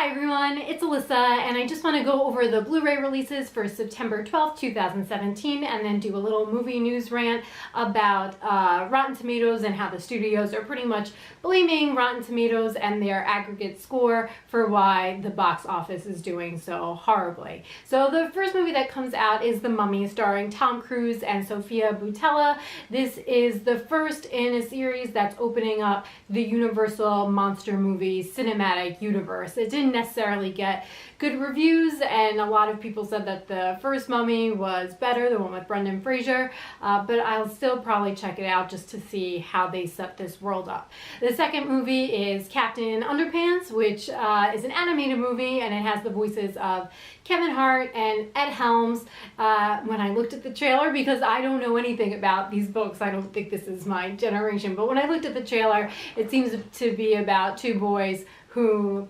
Hi everyone, it's Alyssa, and I just want to go over the Blu-ray releases for September 12th, 2017, and then do a little movie news rant about Rotten Tomatoes and how the studios are pretty much blaming Rotten Tomatoes and their aggregate score for why the box office is doing so horribly. So the first movie that comes out is The Mummy, starring Tom Cruise and Sofia Boutella. This is the first in a series that's opening up the Universal monster movie cinematic universe. It didn't necessarily get good reviews, and a lot of people said that the first Mummy was better, the one with Brendan Fraser, but I'll still probably check it out just to see how they set this world up. The second movie is Captain Underpants, which is an animated movie, and it has the voices of Kevin Hart and Ed Helms. When I looked at the trailer, because I don't know anything about these books, I don't think this is my generation, but when I looked at the trailer, it seems to be about two boys who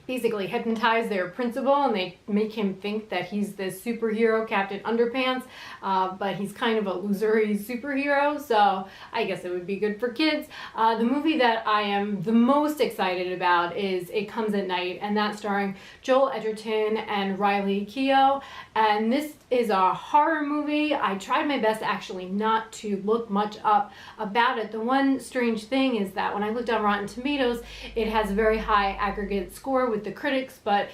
basically hypnotize their principal, and they make him think that he's this superhero, Captain Underpants, but he's kind of a losery superhero, so I guess it would be good for kids. The movie that I am the most excited about is It Comes at Night, and that's starring Joel Edgerton and Riley Keough, and this is a horror movie. I tried my best actually not to look much up about it. The one strange thing is that when I looked on Rotten Tomatoes, it has a very high aggregate score with the critics, but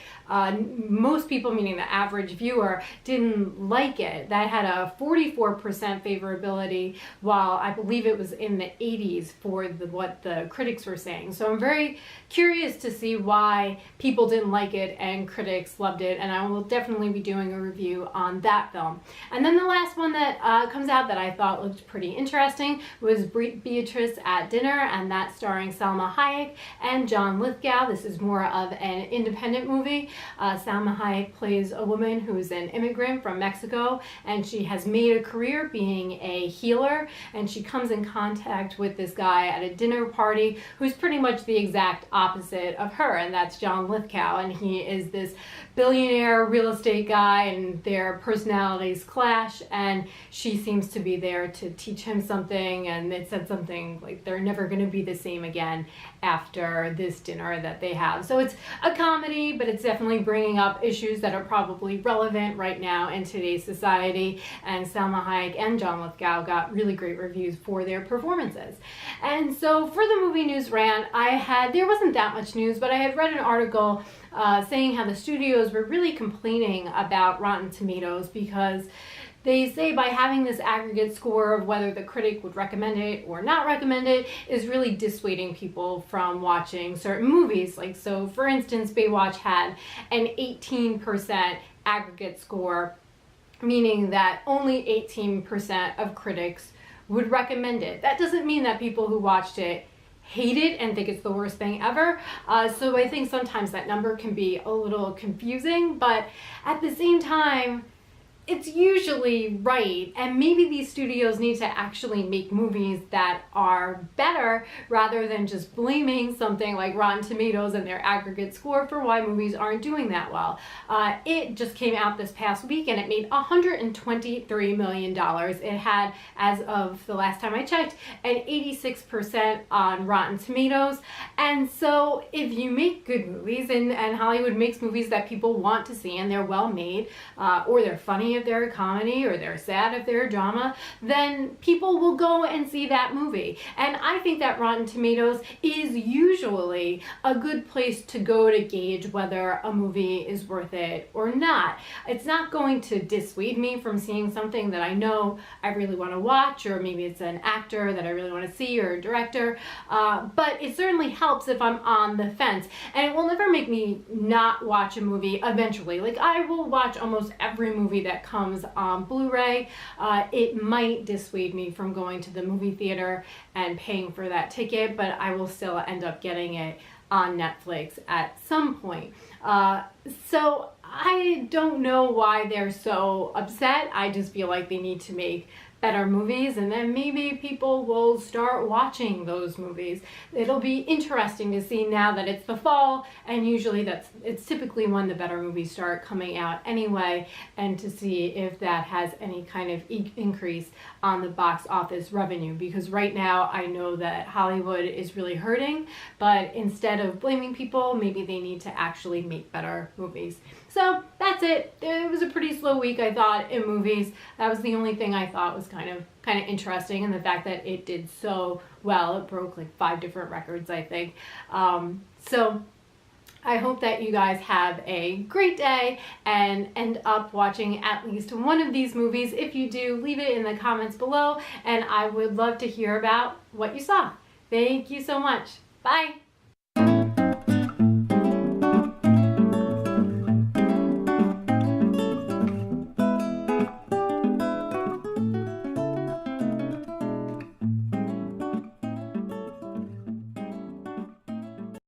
most people, meaning the average viewer, didn't like it. That had a 44% favorability, while I believe it was in the 80s for what the critics were saying. So I'm very curious to see why people didn't like it and critics loved it, and I will definitely be doing a review on that film. And then the last one that comes out that I thought looked pretty interesting was Beatrice at Dinner, and that's starring Salma Hayek and John Lithgow. This is more of an independent movie. Salma Hayek plays a woman who's an immigrant from Mexico, and she has made a career being a healer, and she comes in contact with this guy at a dinner party who's pretty much the exact opposite of her, and that's John Lithgow, and he is this billionaire real estate guy, and their personalities clash, and she seems to be there to teach him something, and it said something like they're never going to be the same again after this dinner that they have. So it's a comedy, but it's definitely bringing up issues that are probably relevant right now in today's society, and Salma Hayek and John Lithgow got really great reviews for their performances. And so for the movie news rant, there wasn't that much news, but I had read an article saying how the studios were really complaining about Rotten Tomatoes because they say by having this aggregate score of whether the critic would recommend it or not recommend it is really dissuading people from watching certain movies. Like, so for instance, Baywatch had an 18% aggregate score, meaning that only 18% of critics would recommend it. That doesn't mean that people who watched it hate it and think it's the worst thing ever. So I think sometimes that number can be a little confusing, but at the same time, it's usually right, and maybe these studios need to actually make movies that are better rather than just blaming something like Rotten Tomatoes and their aggregate score for why movies aren't doing that well. It just came out this past week and it made $123 million. It had, as of the last time I checked, an 86% on Rotten Tomatoes. And so if you make good movies, and Hollywood makes movies that people want to see and they're well made, or they're funny if they're a comedy, or they're sad if they're a drama, then people will go and see that movie. And I think that Rotten Tomatoes is usually a good place to go to gauge whether a movie is worth it or not. It's not going to dissuade me from seeing something that I know I really want to watch, or maybe it's an actor that I really want to see, or a director, but it certainly helps if I'm on the fence, and it will never make me not watch a movie eventually. Like, I will watch almost every movie that comes on Blu-ray. It might dissuade me from going to the movie theater and paying for that ticket, but I will still end up getting it on Netflix at some point. So I don't know why they're so upset. I just feel like they need to make better movies, and then maybe people will start watching those movies. It'll be interesting to see now that it's the fall, and usually it's typically when the better movies start coming out anyway, and to see if that has any kind of increase on the box office revenue, because right now I know that Hollywood is really hurting, but instead of blaming people, maybe they need to actually make better movies. So that's it. It was a pretty slow week, I thought, in movies. That was the only thing I thought was kind of interesting, and the fact that it did so well. It broke like 5 different records, I think. So I hope that you guys have a great day and end up watching at least one of these movies. If you do, leave it in the comments below, and I would love to hear about what you saw. Thank you so much. Bye.